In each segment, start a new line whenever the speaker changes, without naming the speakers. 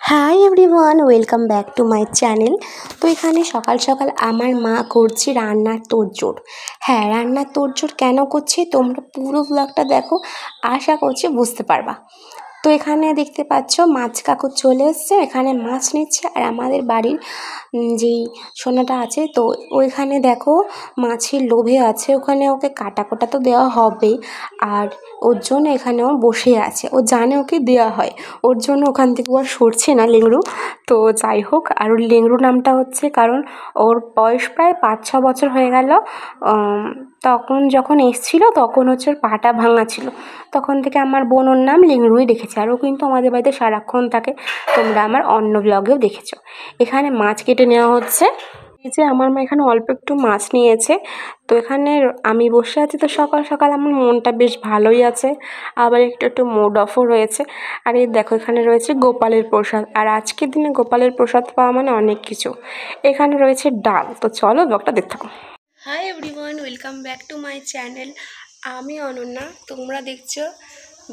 Hi everyone, welcome back to my channel. তো এখানে সকাল সকাল আমার মা করছে রান্নার তোড়জোড়। হ্যাঁ, রান্নার তোড়জোড় কেন করছে তোমরা পুরো ব্লগটা দেখো, আশা করছি বুঝতে পারবা। তো এখানে দেখতে পাচ্ছ মাছ কাকু চলে এসছে, এখানে মাছ নিচ্ছে। আর আমাদের বাড়ির যেই সোনাটা আছে তো ওইখানে দেখো মাছের লোভে আছে, ওখানে ওকে কাটা কোটা তো দেওয়া হবেই। আর ওর জন্য এখানে ও বসে আছে, ও জানে ওকে দেওয়া হয়, ওর জন্য ওখান থেকে ও আর সরছে না লেংড়ু। তো যাই হোক, আর ওর লেংড়ু নামটা হচ্ছে কারণ ওর বয়স প্রায় 5-6 বছর হয়ে গেল। তখন যখন এসেছিলো তখন হচ্ছে ওর পাটা ভাঙা ছিল, তখন থেকে আমার বোন ওর নাম লেংড়ুই রেখেছে। আর ও কিন্তু আমাদের বাড়িতে সারাক্ষণ থাকে, তোমরা আমার অন্য ব্লগেও দেখেছো। এখানে মাছ কেটে নেওয়া হচ্ছে। এই যে আমার মা এখানে অল্প একটু মাছ নিয়েছে। তো এখানে আমি বসে আছি, তো সকাল সকাল আমার মনটা বেশ ভালোই আছে, আবার একটু একটু মুড অফও রয়েছে। আর এই দেখো এখানে রয়েছে গোপালের প্রসাদ, আর আজকের দিনে গোপালের প্রসাদ পাওয়া মানে অনেক কিছু। এখানে রয়েছে ডাল। তো চলো ব্লগটা দেখতে থাকো। Hi everyone, welcome back to my channel. আমি অনন্যা, তোমরা দেখছো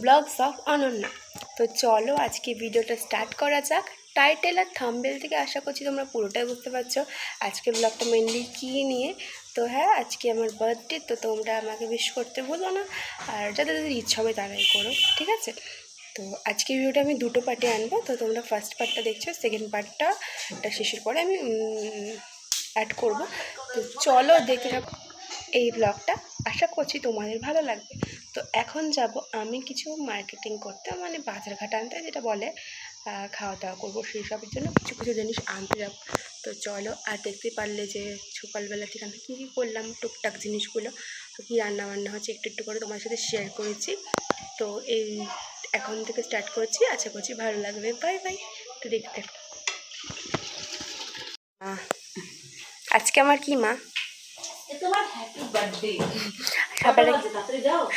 ব্লগস অফ অনন্যা। তো চলো আজকে ভিডিওটা স্টার্ট করা যাক। টাইটেল আর থাম্বনেল থেকে আশা করছি তোমরা পুরোটাই বুঝতে পারছো আজকে ব্লগটা মেনলি কী নিয়ে। তো হ্যাঁ, আজকে আমার বার্থডে, তো তোমরা আমাকে উইশ করতে ভুলো না, আর যাদের যাদের ইচ্ছা হবে তারাই করো, ঠিক আছে। তো আজকে ভিডিওটা আমি দুটো পার্টে আনবো, তো তোমরা ফার্স্ট পার্টটা দেখছো, সেকেন্ড পার্টটা শেষের পরে আমি অ্যাড করবো। তো চলো দেখতে থাকো এই ব্লগটা, আশা করছি তোমাদের ভালো লাগবে। তো এখন যাব আমি কিছু মার্কেটিং করতে, মানে বাজার ঘাট আনতে যেটা বলে, খাওয়া দাওয়া করবো, সেই সবের জন্য কিছু কিছু জিনিস আনতে যাব। তো চলো, আর দেখতে পারলে যে সকালবেলা থেকে আমি কী কী করলাম, টুকটাক জিনিসগুলো, তো কী রান্না বান্না হচ্ছে একটু একটু করে তোমার সাথে শেয়ার করেছি। তো এই এখন থেকে স্টার্ট করছি, আশা করছি ভালো লাগবে। Bye bye. তো দেখতে আজকে আমার কি মা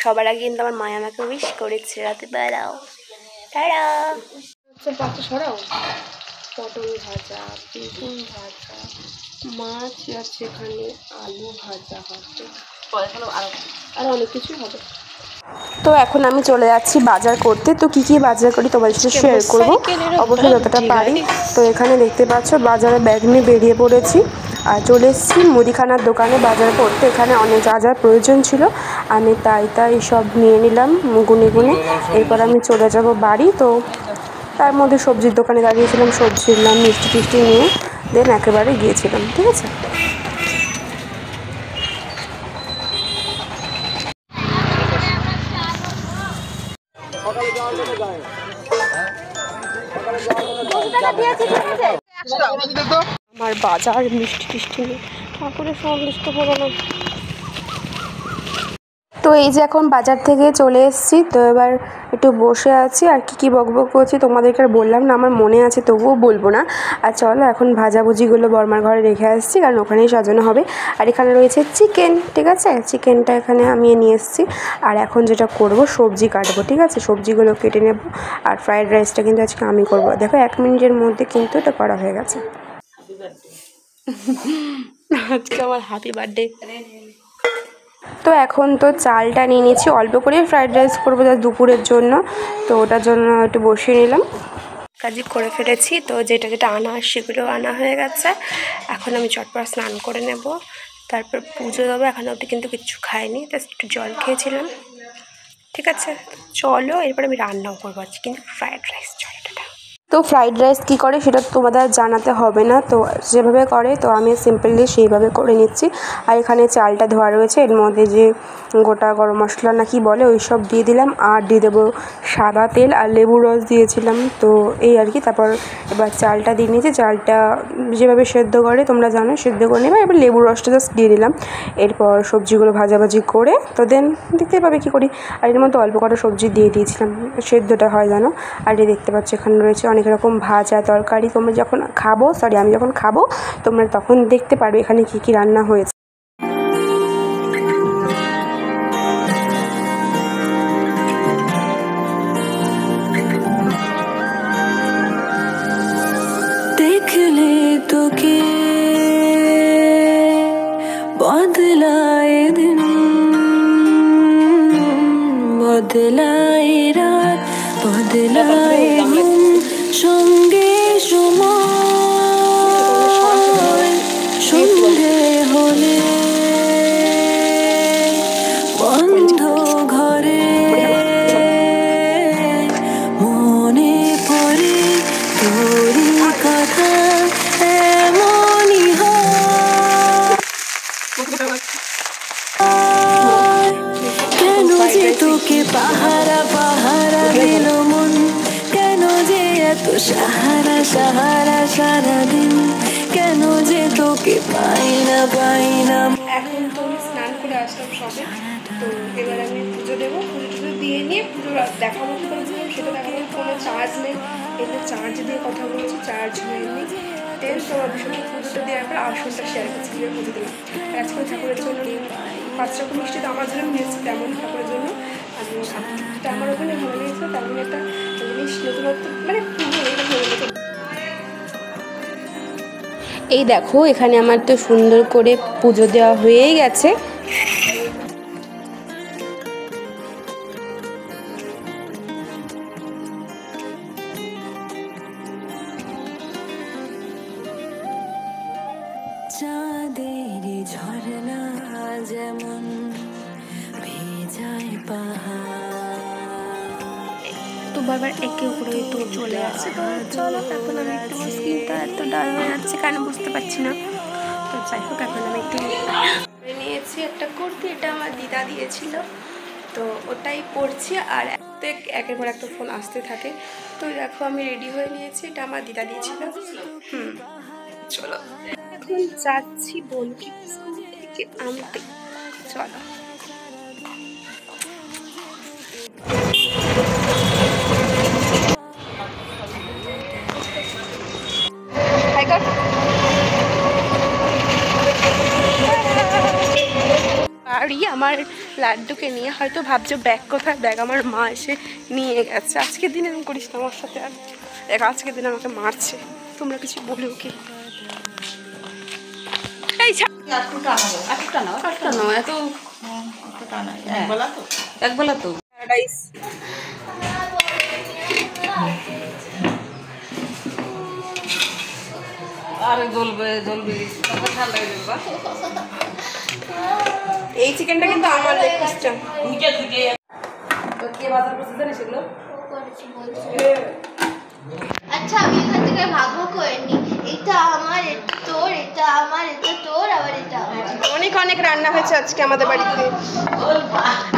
সবার আগে কিন্তু আমার মায়া আমাকে উইশ করেছে রাতে বেড়াও তারা। সরাও, পটল ভাজা, বেগুন ভাজা, মাছ আছে এখানে, আলু ভাজা হবে, আর অনেক কিছুই হবে। তো এখন আমি চলে যাচ্ছি বাজার করতে। তো কী কী বাজার করি তোমাদের সাথে শেয়ার করবো, অবশ্যই যতটা পারি। তো এখানে দেখতে পাচ্ছ বাজারে ব্যাগ নিয়ে বেরিয়ে পড়েছি, আর চলে এসেছি মুদিখানার দোকানে বাজার করতে। এখানে অনেক যা যা প্রয়োজন ছিল আমি তাই সব নিয়ে নিলাম গুনে গুনে। এরপর আমি চলে যাব বাড়ি। তো তার মধ্যে সবজির দোকানে দাঁড়িয়েছিলাম, সবজি নিলাম, মিষ্টি টিষ্টি নিয়ে দেন একেবারে গিয়েছিলাম, ঠিক আছে। আমার বাজার মিষ্টি টিষ্টি নিয়ে ঠাকুরে সন্তুষ্ট হলো না। তো এই যে এখন বাজার থেকে চলে এসেছি, তো এবার একটু বসে আছি, আর কী বকবক করছি তোমাদেরকে আর বললাম না, আমার মনে আছে তবুও বলবো না। আর চলো এখন ভাজাভুজিগুলো বর্মার ঘরে রেখে আসছি, কারণ ওখানেই সাজানো হবে। আর এখানে রয়েছে চিকেন, ঠিক আছে, চিকেনটা এখানে আমি নিয়ে এসেছি। আর এখন যেটা করব, সবজি কাটবো, ঠিক আছে, সবজিগুলো কেটে নেব। আর ফ্রায়েড রাইসটা কিন্তু আজকে আমি করবো। দেখো 1 মিনিটের মধ্যে কিন্তু এটা করা হয়ে গেছে। আজকে আমার হ্যাপি বার্থডে। তো এখন তো চালটা নিয়ে নিচ্ছি, অল্প করে ফ্রায়েড রাইস করবো যা দুপুরের জন্য, তো ওটার জন্য একটু বসিয়ে নিলাম। কাজই করে ফেলেছি, তো যেটা যেটা আনা সেগুলো আনা হয়ে গেছে। এখন আমি চটপট স্নান করে নেব, তারপর পুজো দেবো। এখন অবধি কিন্তু কিচ্ছু খাইনি, জাস্ট একটু জল খেয়েছিলাম, ঠিক আছে। চলো এরপর আমি রান্নাও করবো আজকে কিন্তু ফ্রায়েড রাইস। চলো। তো ফ্রাইড রাইস কী করে সেটা তোমাদের জানাতে হবে না, তো যেভাবে করে তো আমি সিম্পলি সেইভাবে করে নিচ্ছি। আর এখানে চালটা ধোয়া রয়েছে, এর মধ্যে যে গোটা গরম মশলা না কি বলে ওই সব দিয়ে দিলাম, আর দিয়ে দেবো সাদা তেল আর লেবুর রস দিয়েছিলাম, তো এই আর কি। তারপর এবার চালটা দিয়ে নিয়েছি, চালটা যেভাবে সেদ্ধ করে তোমরা জানো সেদ্ধ করে নেবে। এবার লেবুর রসটা জাস্ট দিয়ে দিলাম। এরপর সবজিগুলো ভাজাভাজি করে তো দেন দেখতে পাবে কী করি। আর এর মধ্যে অল্প কটা সবজি দিয়ে দিয়েছিলাম, সেদ্ধটা হয় জানো। আর এই দেখতে পাচ্ছ এখানে রয়েছে অনেক রকম ভাজা তরকারি। তোমরা যখন খাবো, আমি যখন খাবো তোমরা তখন দেখতে পারবে এখানে কী কী রান্না হয়েছে।
देखले तो के बदलाए दिन, बदलाए रात, बदलाए घुम, সঙ্গে সাহারা সাহারা সারাদিন কেন যে তোকে পাই না পাই না।
এখন তো আমি স্নান করে আসলাম সবে, তো এবার আমি পুজো দেবো। পুজো টুজো দিয়ে নিয়ে পুজো দেখাবো কি করে সেটা দেখাবো। ফোনে চার্জ নেই, এতে চার্জ দিয়ে কথা বলছি, চার্জ হয়নি। দেন তোমাদের সঙ্গে পুজোটা দেওয়ার পর আসনটা শেয়ার করছি যে পুজো দিলাম। আজকে ঠাকুরের জন্য 5 রকম মিষ্টি তো আমার জন্য নিয়েছি, তেমন ঠাকুরের জন্য আমি ঠাকুরটা আমার ওখানে ভালো লেগেছে, তেমন একটা জিনিস নতুনত্ব মানে পুজো এটা হয়ে গেছে। এই দেখো এখানে আমার তো সুন্দর করে পুজো দেওয়া হয়েই গেছে।
চাঁদের ঝরনা যেমন ভেজায় পাহাড়,
তো বারবার একে উপরে তো চলে আসছে। তো চলো এখন আমি একটু স্কিনটা এত ডাল হয়ে যাচ্ছে কেন বুঝতে পারছি না। তো যাই হোক এখন আমি একটু নিয়েছি একটা কুর্তি, এটা আমার দিদা দিয়েছিল, তো ওটাই পরছি। আর একের পর একটা ফোন আসতে থাকে। তো দেখো আমি রেডি হয়ে নিয়েছি, এটা আমার দিদা দিয়েছিল। চলো এখন যাচ্ছি বলকি স্কুল থেকে আনতে, চলো। বাড়ি আমার লাড্ডুকে নিয়ে হয়তো ভাবছো ব্যাগ কোথায়, ব্যাগ আমার মা এসে নিয়ে গেছে। আজকের দিনে আমি করিস না আমার সাথে, আর দেখ আজকের দিনে আমাকে মারছে, তোমরা কিছু বলেও কি। এই এত একবেলা তো প্যারাডাইস।
আরে জ্বলবে জ্বলবে ঠান্ডা হয়ে যাবে।
এই চিকেনটা কিন্তু আমার লেগ পিসটা।
তো কে বাজার করতে জানিস সেগুলো?
আচ্ছা আমি এখান থেকে ভাগ্য করে নি, এটা আমার, এটা তোর, এটা আমার, এটা তোর, আবার এটা আমার।
অনেক অনেক রান্না হয়েছে আজকে আমাদের বাড়িতে।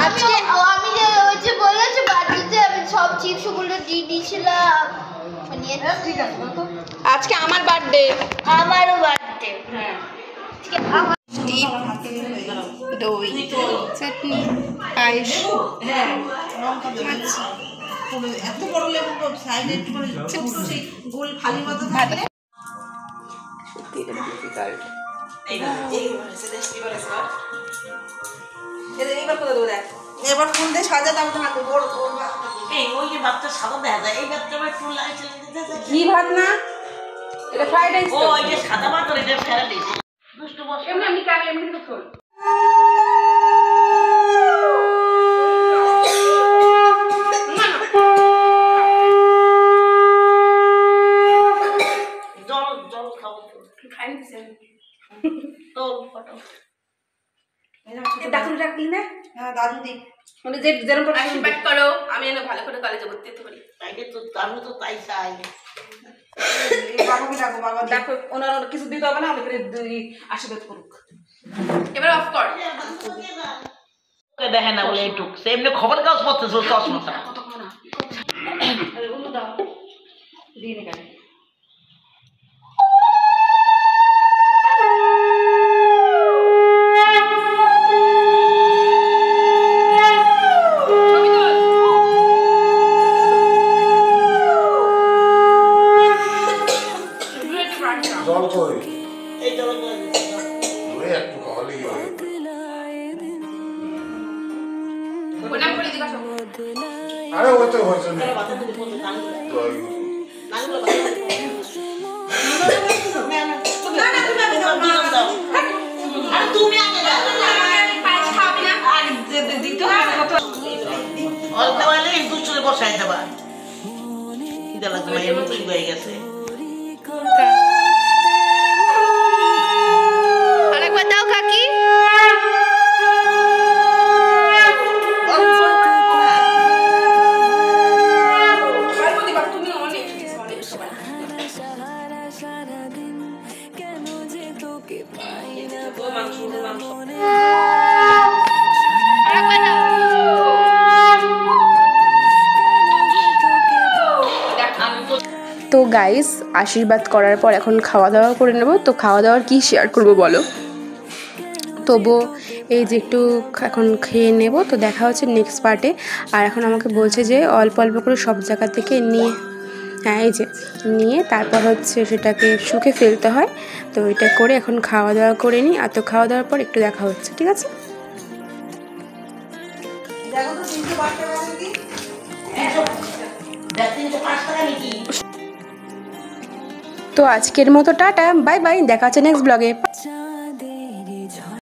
আজকে আমি যে ওই যে বললাম যে বাড়িতে আমি সব চিপস গুলো দিয়ে দিয়েছিলাম।
ঠিক আছে তো,
আজকে আমার বার্থডে,
আমারও বাড়িতে।
হ্যাঁ
দই চাটনি পায়েস।
হ্যাঁ
এত বড় লেবু সাইডে করে ছোট সেই গোল ফালি মতো থাকে।
সত্যি এটা ডিফিকাল্ট।
এইবার করে দেবো দেখ।
এবার ফুল দিয়ে সাজা দাম থাকবে বড়
এই ওই যে বাচ্চা সাদা দেখা যায়, এই বাচ্চা আবার একটু লাইট
ঘি ভাত না, এটা ফ্রাইড রাইস।
ও ওই যে সাদা ভাত আর এটা ফেরা দিয়েছে দুষ্ট বস।
এমনি এমনি কাটে এমনি তো চল।
জল জল খাবো
খাই দিছেন
তো ফটো
ডাকুন ডাকলি না,
হ্যাঁ দাদু দিক
মানে যে যেরকম
আশীর্বাদ করো আমি এনে ভালো করে কলেজে ভর্তি হতে পারি।
তাইলে তো আমি তো তাই চাই।
বাবাকে ডাকো, বাবা
দেখো ওনার কিছু দিতে হবে না, আমাদের আশীর্বাদ করুক।
এবার অফ কর।
দেখে না বলে এইটুক সে এমনি খবর কাগজ পড়তেছে চশমা ছাড়া।
আরে বলো দাও দিয়ে নে কেন
জল কই
এই জল
ওই একটু খাওয়ালেই হয়।
প্রণাম করে দিবা সব।
আরে ওই তো হয়েছে না
তুমি আগে যাও
পায়েস খাওয়াবি না?
আর দিতে হবে কত
অল্প হলে দুশো বসাই দেবা। খিদে লাগছে ভাই, এমন শুয়ে গেছে।
আরেকবার দাও কাকি।
তুমি অনেক কিছু অনেক সবাই
সারাদিন কেন যে তোকে পাই না
মাংস মাংস
আরেকবার দাও।
আমি তো
তো গাইস আশীর্বাদ করার পর এখন খাওয়া দাওয়া করে নেব। তো খাওয়া দাওয়ার কি শেয়ার করব বলো, তবু এই যে একটু এখন খেয়ে নেব। তো দেখা হচ্ছে নেক্সট পার্টে। আর এখন আমাকে বলছে যে অল্প অল্প করে সব জায়গা থেকে নিয়ে, হ্যাঁ এই যে নিয়ে তারপর হচ্ছে সেটাকে শুকে ফেলতে হয়। তো এটা করে এখন খাওয়া দাওয়া করে নিই। আর তো খাওয়া দাওয়ার পর একটু দেখা হচ্ছে, ঠিক আছে?
দেখো তো 305 টাকা কি?
305 টাকা নাকি?
তো আজকের মতো টাটা, বাই বাই, দেখা হচ্ছে নেক্সট ব্লগে।